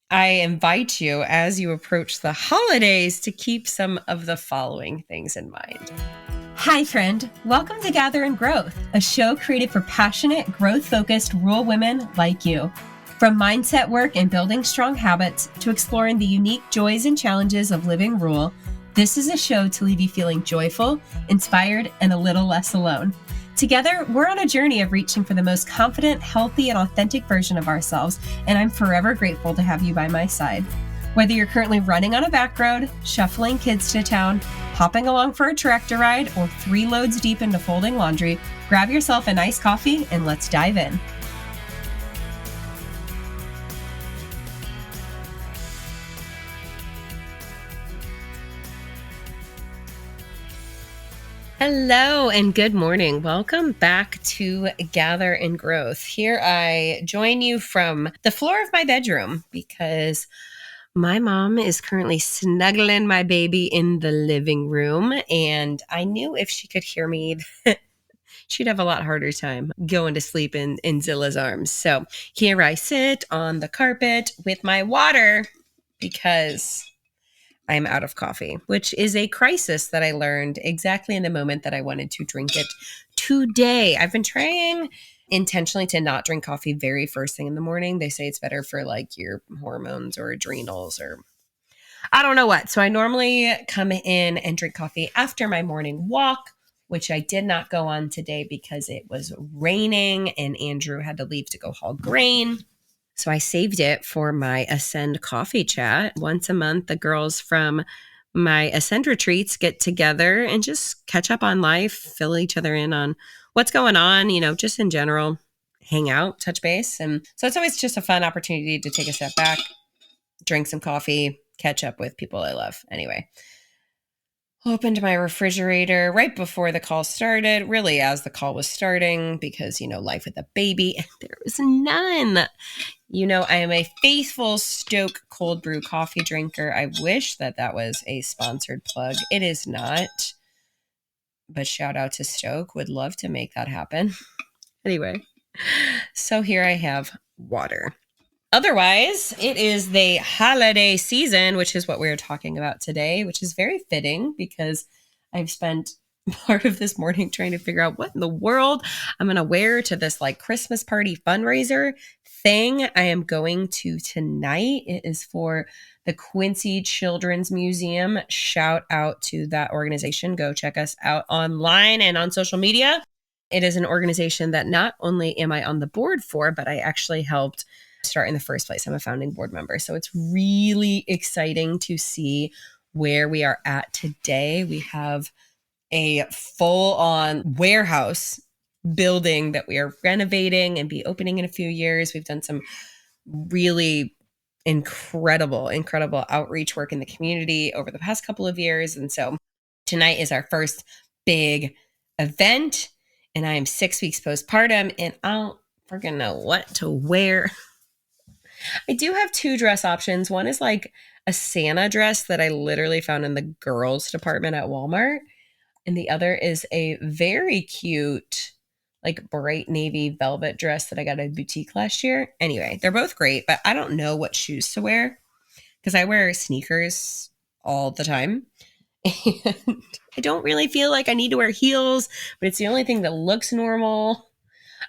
I invite you as you approach the holidays to keep some of the following things in mind. Hi, friend. Welcome to Gather and Growth, a show created for passionate, growth-focused rural women like you. From mindset work and building strong habits to exploring the unique joys and challenges of living rural, this is a show to leave you feeling joyful, inspired, and a little less alone. Together, we're on a journey of reaching for the most confident, healthy, and authentic version of ourselves, and I'm forever grateful to have you by my side. Whether you're currently running on a back road, shuffling kids to town, hopping along for a tractor ride, or 3 loads deep into folding laundry, grab yourself a nice coffee and let's dive in. Hello and good morning. Welcome back to Gather and Growth. Here I join you from the floor of my bedroom because my mom is currently snuggling my baby in the living room, and I knew if she could hear me, she'd have a lot harder time going to sleep in Zilla's arms. So here I sit on the carpet with my water because I'm out of coffee, which is a crisis that I learned exactly in the moment that I wanted to drink it today. I've been trying intentionally to not drink coffee very first thing in the morning. They say it's better for like your hormones or adrenals or I don't know what. So I normally come in and drink coffee after my morning walk, which I did not go on today because it was raining and Andrew had to leave to go haul grain. So I saved it for my Ascend coffee chat. Once a month, the girls from my Ascend retreats get together and just catch up on life, fill each other in on what's going on, just in general, hang out, touch base. And so it's always just a fun opportunity to take a step back, drink some coffee, catch up with people I love. Anyway, opened my refrigerator right before the call started, really as the call was starting, because, life with a baby, and there was none. I am a faithful Stoke cold brew coffee drinker. I wish that was a sponsored plug. It is not, but shout out to Stoke. Would love to make that happen. Anyway, so here I have water. Otherwise, it is the holiday season, which is what we're talking about today, which is very fitting because I've spent part of this morning trying to figure out what in the world I'm going to wear to this like Christmas party fundraiser thing I am going to tonight. It is for the Quincy Children's Museum. Shout out to that organization. Go check us out online and on social media. It is an organization that not only am I on the board for, but I actually helped start in the first place. I'm a founding board member. So it's really exciting to see where we are at today. We have a full-on warehouse building that we are renovating and be opening in a few years. We've done some really incredible outreach work in the community over the past couple of years. And so tonight is our first big event, and I am 6 weeks postpartum, and I don't freaking know what to wear. I do have 2 dress options. One is like a Santa dress that I literally found in the girls department at Walmart. And the other is a very cute, like bright navy velvet dress that I got at a boutique last year. Anyway, they're both great, but I don't know what shoes to wear because I wear sneakers all the time. And I don't really feel like I need to wear heels, but it's the only thing that looks normal.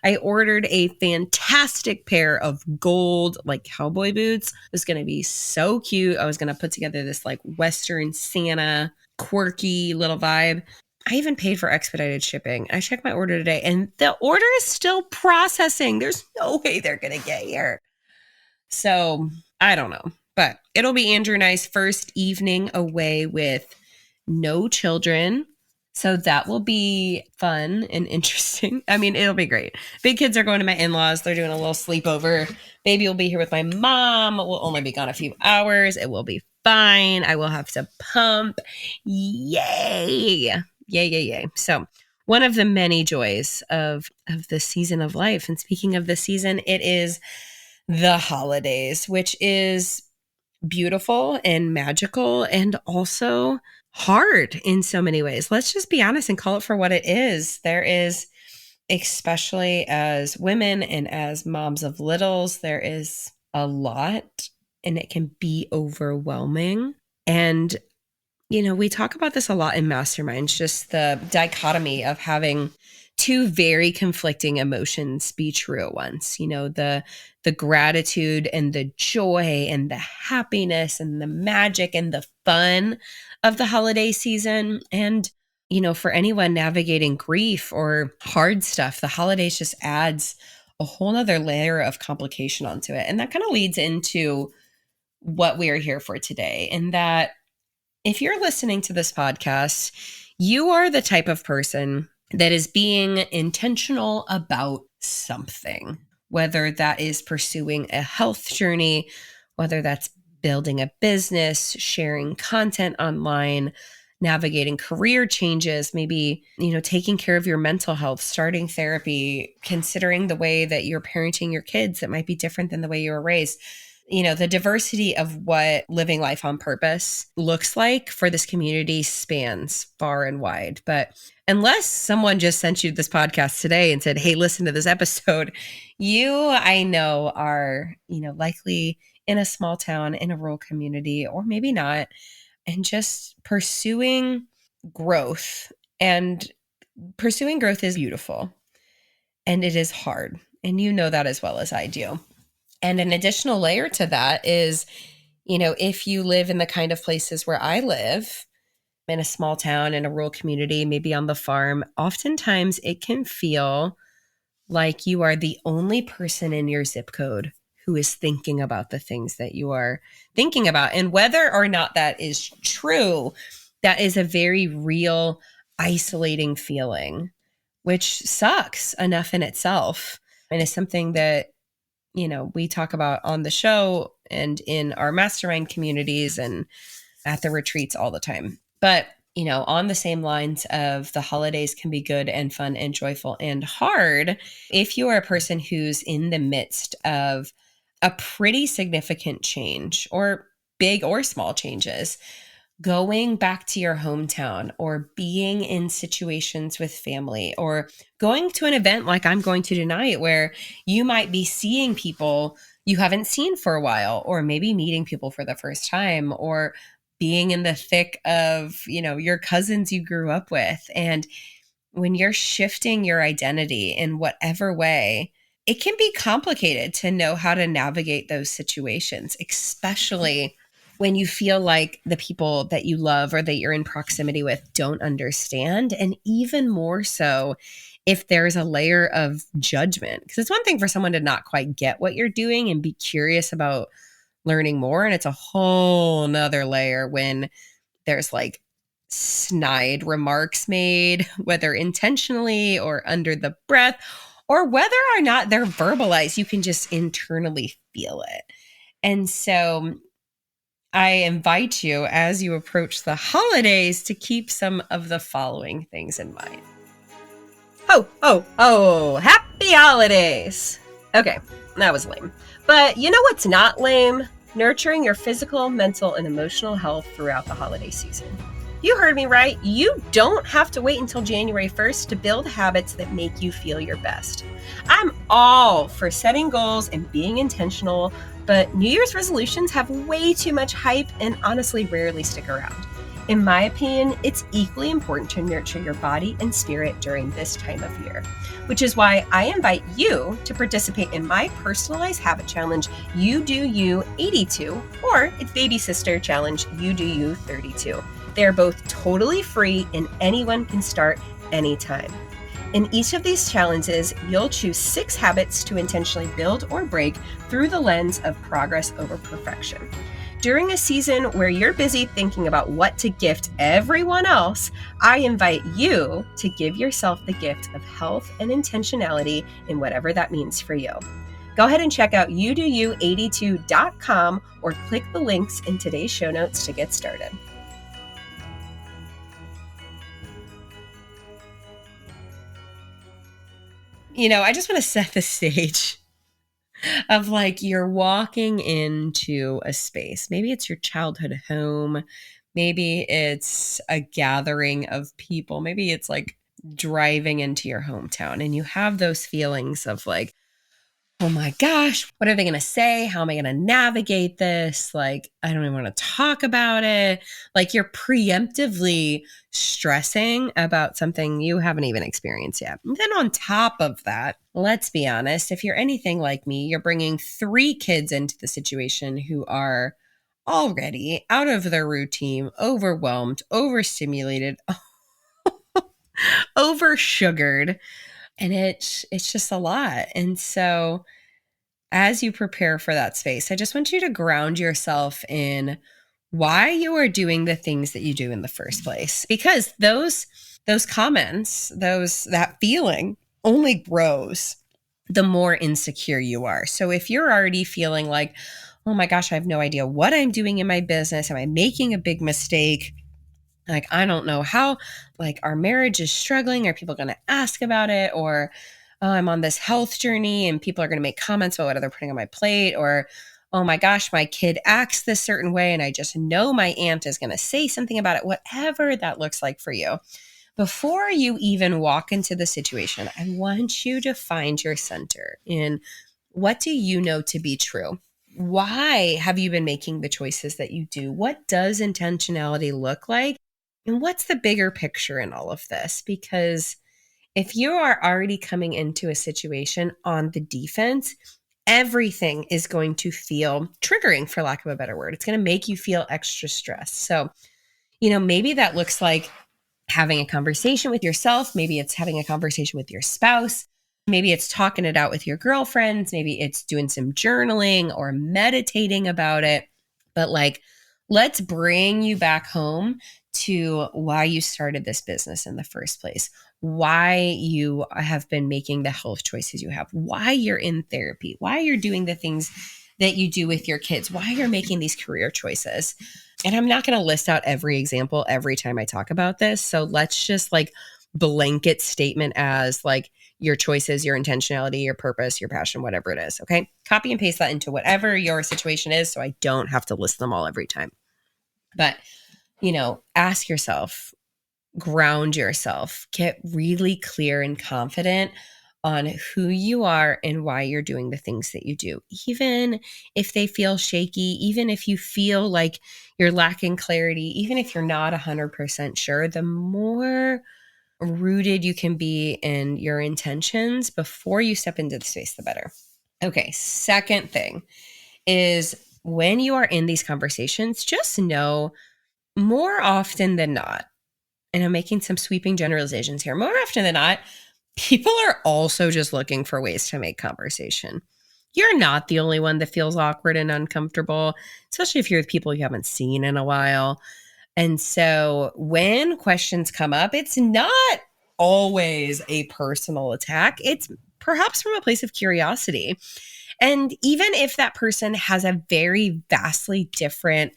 I ordered a fantastic pair of gold, like cowboy boots. It was going to be so cute. I was going to put together this like Western Santa quirky little vibe. I even paid for expedited shipping. I checked my order today and the order is still processing. There's no way they're going to get here. So I don't know, but it'll be Andrew and I's first evening away with no children. So that will be fun and interesting. I mean, it'll be great. Big kids are going to my in-laws. They're doing a little sleepover. Baby will be here with my mom. We'll only be gone a few hours. It will be fine. I will have to pump. Yay. Yay. So one of the many joys of the season of life. And speaking of the season, it is the holidays, which is beautiful and magical and also hard in so many ways. Let's just be honest and call it for what it is. There is, especially as women and as moms of littles, there is a lot and it can be overwhelming. And, we talk about this a lot in masterminds, just the dichotomy of having two very conflicting emotions be true at once. The gratitude and the joy and the happiness and the magic and the fun of the holiday season. And, for anyone navigating grief or hard stuff, the holidays just adds a whole nother layer of complication onto it. And that kind of leads into what we are here for today. And that if you're listening to this podcast, you are the type of person that is being intentional about something, whether that is pursuing a health journey, whether that's building a business, sharing content online, navigating career changes, maybe, taking care of your mental health, starting therapy, considering the way that you're parenting your kids that might be different than the way you were raised. The diversity of what living life on purpose looks like for this community spans far and wide. But unless someone just sent you this podcast today and said, hey, listen to this episode, you, I know, are, likely in a small town, in a rural community, or maybe not, and just pursuing growth. And pursuing growth is beautiful and it is hard. And you know that as well as I do. And an additional layer to that is, if you live in the kind of places where I live, in a small town, in a rural community, maybe on the farm, oftentimes it can feel like you are the only person in your zip code who is thinking about the things that you are thinking about. And whether or not that is true, that is a very real, isolating feeling, which sucks enough in itself. And is something that we talk about on the show and in our mastermind communities and at the retreats all the time. But, on the same lines of the holidays can be good and fun and joyful and hard, if you are a person who's in the midst of a pretty significant change or big or small changes, going back to your hometown or being in situations with family or going to an event like I'm going to tonight where you might be seeing people you haven't seen for a while, or maybe meeting people for the first time, or being in the thick of, your cousins you grew up with. And when you're shifting your identity in whatever way, it can be complicated to know how to navigate those situations, especially when you feel like the people that you love or that you're in proximity with don't understand. And even more so if there's a layer of judgment, because it's one thing for someone to not quite get what you're doing and be curious about learning more. And it's a whole nother layer when there's like snide remarks made, whether intentionally or under the breath, or whether or not they're verbalized, you can just internally feel it. And so I invite you, as you approach the holidays, to keep some of the following things in mind. Oh, happy holidays. Okay, that was lame. But you know what's not lame? Nurturing your physical, mental, and emotional health throughout the holiday season. You heard me right. You don't have to wait until January 1st to build habits that make you feel your best. I'm all for setting goals and being intentional, but New Year's resolutions have way too much hype and honestly rarely stick around. In my opinion, it's equally important to nurture your body and spirit during this time of year, which is why I invite you to participate in my personalized habit challenge, You Do You 82, or its baby sister challenge, You Do You 32. They're both totally free and anyone can start anytime. In each of these challenges, you'll choose 6 habits to intentionally build or break through the lens of progress over perfection. During a season where you're busy thinking about what to gift everyone else, I invite you to give yourself the gift of health and intentionality in whatever that means for you. Go ahead and check out youdou82.com or click the links in today's show notes to get started. I just want to set the stage of like you're walking into a space. Maybe it's your childhood home. Maybe it's a gathering of people. Maybe it's like driving into your hometown and you have those feelings of like, oh my gosh, what are they going to say? How am I going to navigate this? Like, I don't even want to talk about it. Like, you're preemptively stressing about something you haven't even experienced yet. And then on top of that, let's be honest, if you're anything like me, you're bringing 3 kids into the situation who are already out of their routine, overwhelmed, overstimulated, oversugared, and it's just a lot. And so as you prepare for that space, I just want you to ground yourself in why you are doing the things that you do in the first place. Because those comments, that feeling only grows the more insecure you are. So if you're already feeling like, oh my gosh, I have no idea what I'm doing in my business, am I making a big mistake? Like, I don't know how, like, our marriage is struggling. Are people going to ask about it? Or, oh, I'm on this health journey and people are going to make comments about what they're putting on my plate. Or, oh my gosh, my kid acts this certain way and I just know my aunt is going to say something about it, whatever that looks like for you. Before you even walk into the situation, I want you to find your center in what do you know to be true? Why have you been making the choices that you do? What does intentionality look like? And what's the bigger picture in all of this? Because if you are already coming into a situation on the defense, everything is going to feel triggering, for lack of a better word. It's going to make you feel extra stressed. So, maybe that looks like having a conversation with yourself. Maybe it's having a conversation with your spouse. Maybe it's talking it out with your girlfriends. Maybe it's doing some journaling or meditating about it. But like, let's bring you back home to why you started this business in the first place, why you have been making the health choices you have, why you're in therapy, why you're doing the things that you do with your kids, why you're making these career choices. And I'm not going to list out every example every time I talk about this. So let's just like blanket statement as like your choices, your intentionality, your purpose, your passion, whatever it is. Okay. Copy and paste that into whatever your situation is. So I don't have to list them all every time. But, ask yourself, ground yourself, get really clear and confident on who you are and why you're doing the things that you do. Even if they feel shaky, even if you feel like you're lacking clarity, even if you're not 100% sure, the more rooted you can be in your intentions before you step into the space, the better. Okay, second thing is when you are in these conversations, just know more often than not, and I'm making some sweeping generalizations here, more often than not, people are also just looking for ways to make conversation. You're not the only one that feels awkward and uncomfortable, especially if you're with people you haven't seen in a while. And so when questions come up, it's not always a personal attack. It's perhaps from a place of curiosity. And even if that person has a very vastly different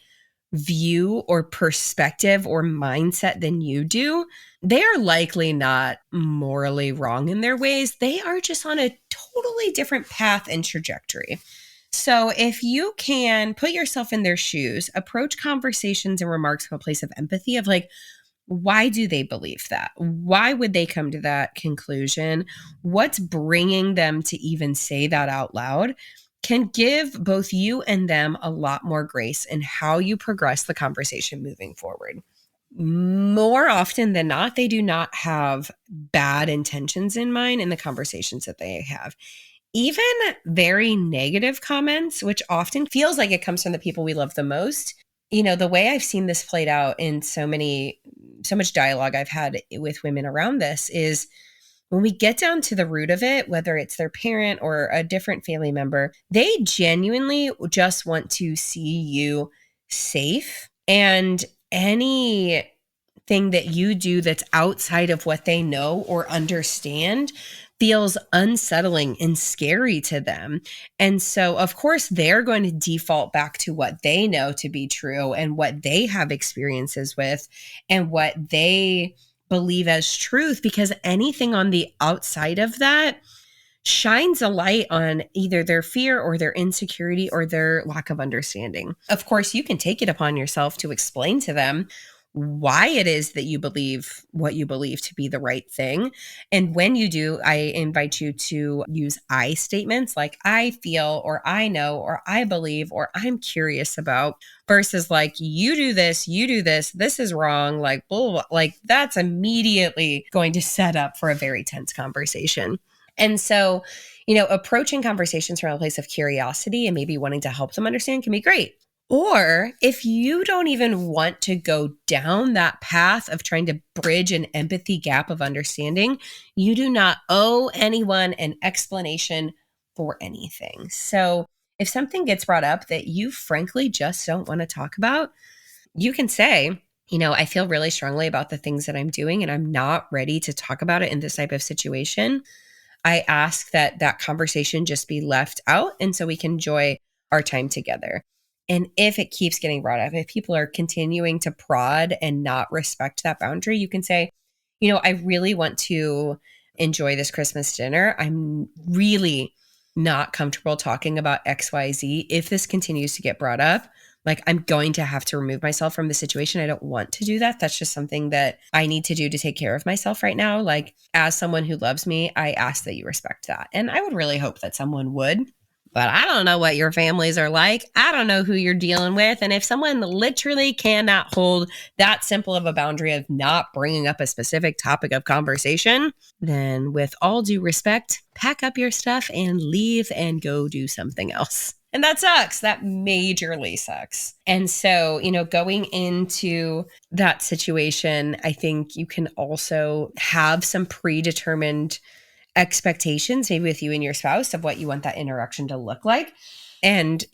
view or perspective or mindset than you do, they are likely not morally wrong in their ways. They are just on a totally different path and trajectory. So if you can put yourself in their shoes, approach conversations and remarks from a place of empathy of like, why do they believe that? Why would they come to that conclusion? What's bringing them to even say that out loud? Can give both you and them a lot more grace in how you progress the conversation moving forward. More often than not, they do not have bad intentions in mind in the conversations that they have. Even very negative comments, which often feels like it comes from the people we love the most. The way I've seen this played out in so much dialogue I've had with women around this is when we get down to the root of it, whether it's their parent or a different family member, they genuinely just want to see you safe. And anything that you do that's outside of what they know or understand feels unsettling and scary to them. And so, of course, they're going to default back to what they know to be true and what they have experiences with and what they believe as truth, because anything on the outside of that shines a light on either their fear or their insecurity or their lack of understanding. Of course, you can take it upon yourself to explain to them why it is that you believe what you believe to be the right thing. And when you do, I invite you to use I statements like I feel, or I know, or I believe, or I'm curious about, versus like you do this is wrong, like blah, blah, blah. Like that's immediately going to set up for a very tense conversation. And so, approaching conversations from a place of curiosity and maybe wanting to help them understand can be great. Or if you don't even want to go down that path of trying to bridge an empathy gap of understanding, you do not owe anyone an explanation for anything. So if something gets brought up that you frankly just don't want to talk about, you can say, I feel really strongly about the things that I'm doing and I'm not ready to talk about it in this type of situation. I ask that that conversation just be left out and so we can enjoy our time together. And if it keeps getting brought up, if people are continuing to prod and not respect that boundary, you can say, I really want to enjoy this Christmas dinner. I'm really not comfortable talking about XYZ. If this continues to get brought up, like I'm going to have to remove myself from the situation. I don't want to do that. That's just something that I need to do to take care of myself right now. Like as someone who loves me, I ask that you respect that. And I would really hope that someone would. But I don't know what your families are like. I don't know who you're dealing with. And if someone literally cannot hold that simple of a boundary of not bringing up a specific topic of conversation, then with all due respect, pack up your stuff and leave and go do something else. And that sucks. That majorly sucks. And so, going into that situation, I think you can also have some predetermined expectations, maybe with you and your spouse, of what you want that interaction to look like. And,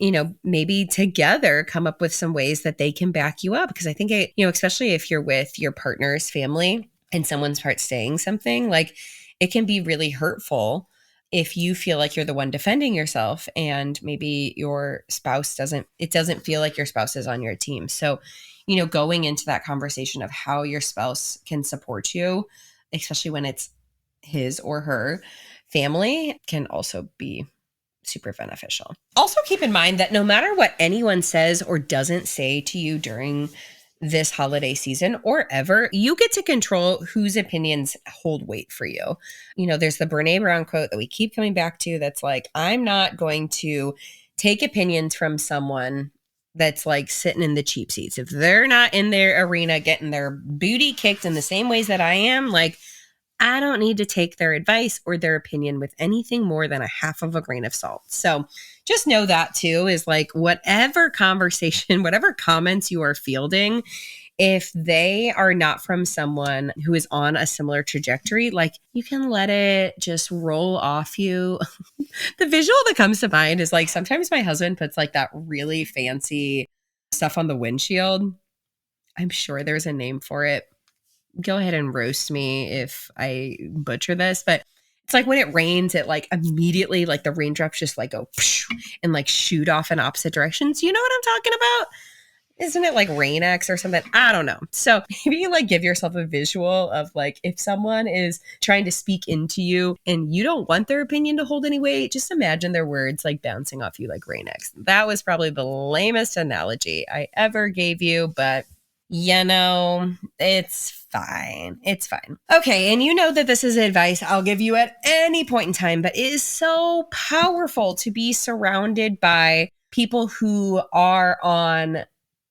maybe together come up with some ways that they can back you up. Because I think, especially if you're with your partner's family and someone starts saying something, like it can be really hurtful if you feel like you're the one defending yourself and maybe your spouse doesn't feel like your spouse is on your team. So, going into that conversation of how your spouse can support you, especially when it's his or her family, can also be super beneficial. Also keep in mind that no matter what anyone says or doesn't say to you during this holiday season or ever, you get to control whose opinions hold weight for you. There's the Brene Brown quote that we keep coming back to that's like, I'm not going to take opinions from someone that's like sitting in the cheap seats. If they're not in their arena getting their booty kicked in the same ways that I am, like I don't need to take their advice or their opinion with anything more than a half of a grain of salt. So just know that too, is like whatever conversation, whatever comments you are fielding, if they are not from someone who is on a similar trajectory, like you can let it just roll off you. The visual that comes to mind is like sometimes my husband puts like that really fancy stuff on the windshield. I'm sure there's a name for it. Go ahead and roast me if I butcher this, but it's like when it rains, it like immediately, like the raindrops just like go and like shoot off in opposite directions. You know what I'm talking about? Isn't it like Rain X or something? I don't know. So maybe you like give yourself a visual of like if someone is trying to speak into you and you don't want their opinion to hold any weight, just imagine their words like bouncing off you like Rain X. That was probably the lamest analogy I ever gave you, but it's fine. It's fine. Okay. And you know that this is advice I'll give you at any point in time, but it is so powerful to be surrounded by people who are on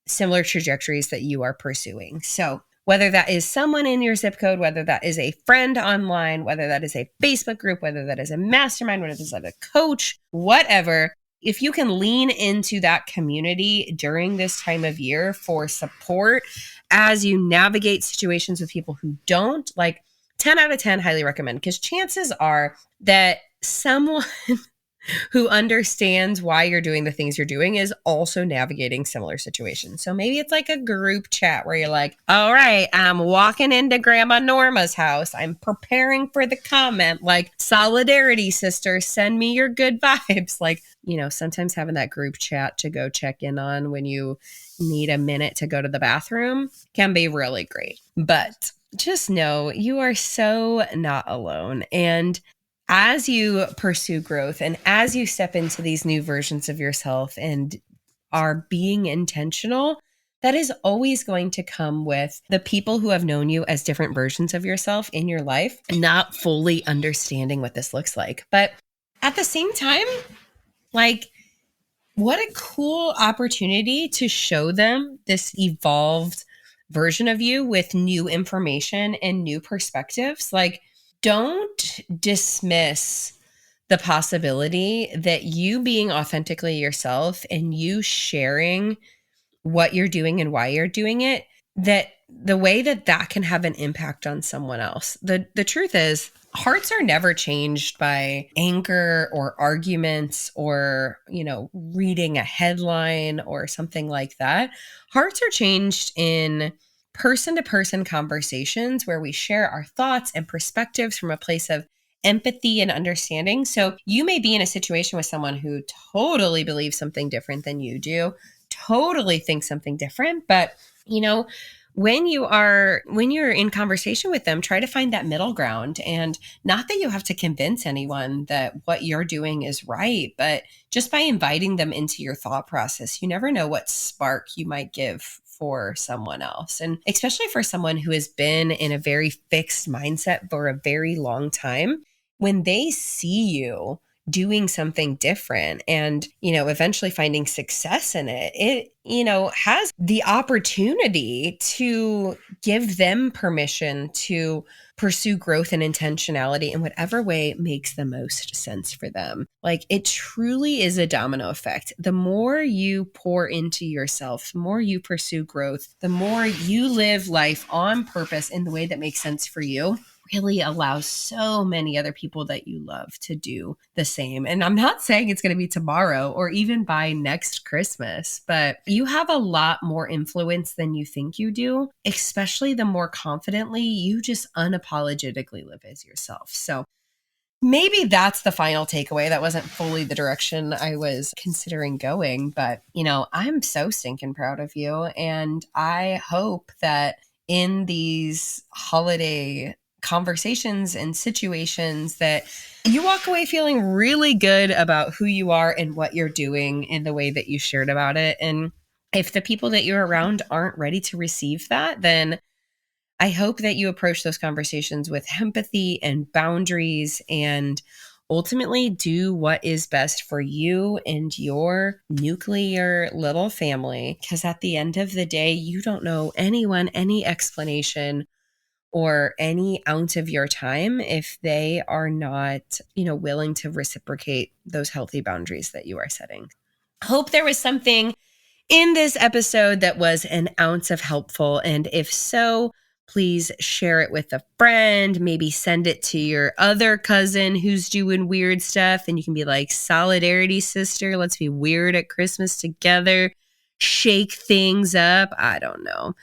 similar trajectories that you are pursuing. So whether that is someone in your zip code, whether that is a friend online, whether that is a Facebook group, whether that is a mastermind, whether it's like a coach, whatever, if you can lean into that community during this time of year for support as you navigate situations with people who don't, like 10 out of 10, highly recommend, because chances are that someone who understands why you're doing the things you're doing is also navigating similar situations. So maybe it's like a group chat where you're like, all right, I'm walking into Grandma Norma's house. I'm preparing for the comment, like, solidarity, sister, send me your good vibes. Like, sometimes having that group chat to go check in on when you need a minute to go to the bathroom can be really great. But just know you are so not alone. And as you pursue growth and as you step into these new versions of yourself and are being intentional, that is always going to come with the people who have known you as different versions of yourself in your life, not fully understanding what this looks like. But at the same time, like, what a cool opportunity to show them this evolved version of you with new information and new perspectives. Like, don't dismiss the possibility that you being authentically yourself and you sharing what you're doing and why you're doing it, that the way that that can have an impact on someone else. The truth is, hearts are never changed by anger or arguments or, reading a headline or something like that. Hearts are changed in person to person conversations where we share our thoughts and perspectives from a place of empathy and understanding. So you may be in a situation with someone who totally believes something different than you do, totally think something different, but when you're in conversation with them, try to find that middle ground. And not that you have to convince anyone that what you're doing is right, but just by inviting them into your thought process, you never know what spark you might give for someone else. And especially for someone who has been in a very fixed mindset for a very long time, when they see you doing something different and, eventually finding success in it, has the opportunity to give them permission to pursue growth and intentionality in whatever way makes the most sense for them. Like, it truly is a domino effect. The more you pour into yourself, the more you pursue growth, the more you live life on purpose in the way that makes sense for you, really allows so many other people that you love to do the same. And I'm not saying it's going to be tomorrow or even by next Christmas, but you have a lot more influence than you think you do, especially the more confidently you just unapologetically live as yourself. So maybe that's the final takeaway. That wasn't fully the direction I was considering going, but I'm so stinking proud of you. And I hope that in these holiday conversations and situations that you walk away feeling really good about who you are and what you're doing in the way that you shared about it. And if the people that you're around aren't ready to receive that, then I hope that you approach those conversations with empathy and boundaries and ultimately do what is best for you and your nuclear little family. Because at the end of the day, you don't know anyone any explanation or any ounce of your time if they are not, willing to reciprocate those healthy boundaries that you are setting. Hope there was something in this episode that was an ounce of helpful. And if so, please share it with a friend, maybe send it to your other cousin who's doing weird stuff. And you can be like, solidarity, sister, let's be weird at Christmas together, shake things up. I don't know.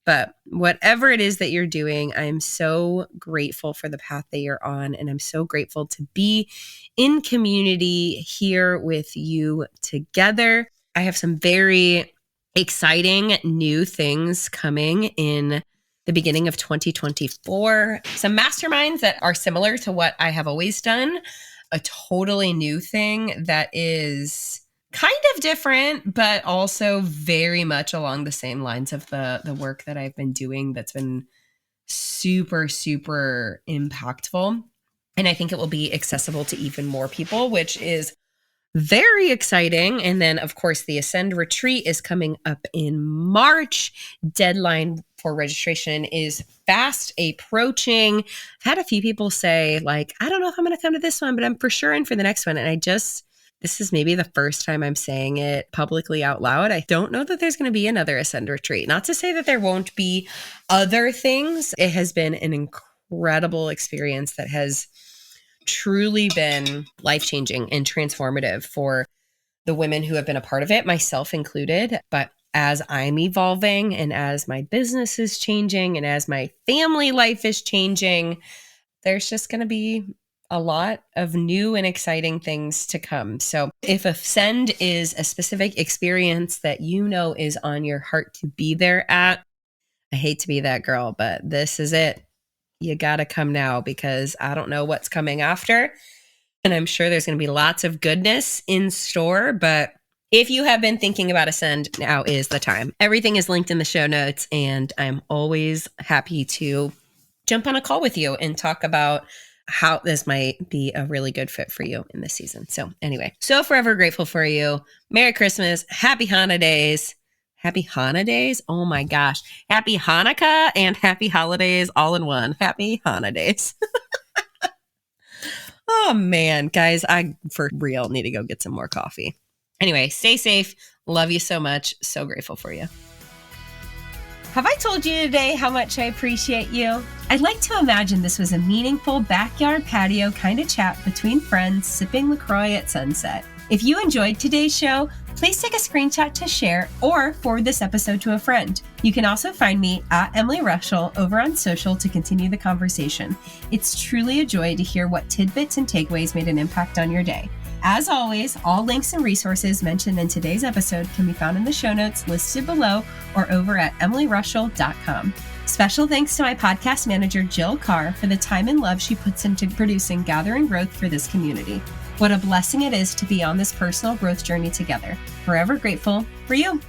But whatever it is that you're doing, I'm so grateful for the path that you're on. And I'm so grateful to be in community here with you together. I have some very exciting new things coming in the beginning of 2024. Some masterminds that are similar to what I have always done. A totally new thing that is kind of different, but also very much along the same lines of the work that I've been doing that's been super, super impactful. And I think it will be accessible to even more people, which is very exciting. And then, of course, the Ascend retreat is coming up in March. Deadline for registration is fast approaching. I've had a few people say, like, I don't know if I'm going to come to this one, but I'm for sure in for the next one. And this is maybe the first time I'm saying it publicly out loud. I don't know that there's going to be another Ascend retreat. Not to say that there won't be other things. It has been an incredible experience that has truly been life-changing and transformative for the women who have been a part of it, myself included. But as I'm evolving and as my business is changing and as my family life is changing, there's just going to be a lot of new and exciting things to come. So if Ascend is a specific experience that is on your heart to be there at, I hate to be that girl, but this is it. You got to come now because I don't know what's coming after. And I'm sure there's going to be lots of goodness in store, but If you have been thinking about Ascend, now is the time. Everything is linked in the show notes, and I'm always happy to jump on a call with you and talk about how this might be a really good fit for you in this season. So anyway, so forever grateful for you. Merry Christmas. Happy holidays. Happy holidays. Oh my gosh. Happy Hanukkah and happy holidays all in one. Happy holidays. Oh man, guys, I for real need to go get some more coffee. Anyway, stay safe. Love you so much. So grateful for you. Have I told you today how much I appreciate you? I'd like to imagine this was a meaningful backyard patio kind of chat between friends sipping LaCroix at sunset. If you enjoyed today's show, please take a screenshot to share or forward this episode to a friend. You can also find me at Emily Rushell over on social to continue the conversation. It's truly a joy to hear what tidbits and takeaways made an impact on your day. As always, all links and resources mentioned in today's episode can be found in the show notes listed below or over at emilyrushell.com. Special thanks to my podcast manager, Jill Carr, for the time and love she puts into producing Gather and Growth for this community. What a blessing it is to be on this personal growth journey together. Forever grateful for you.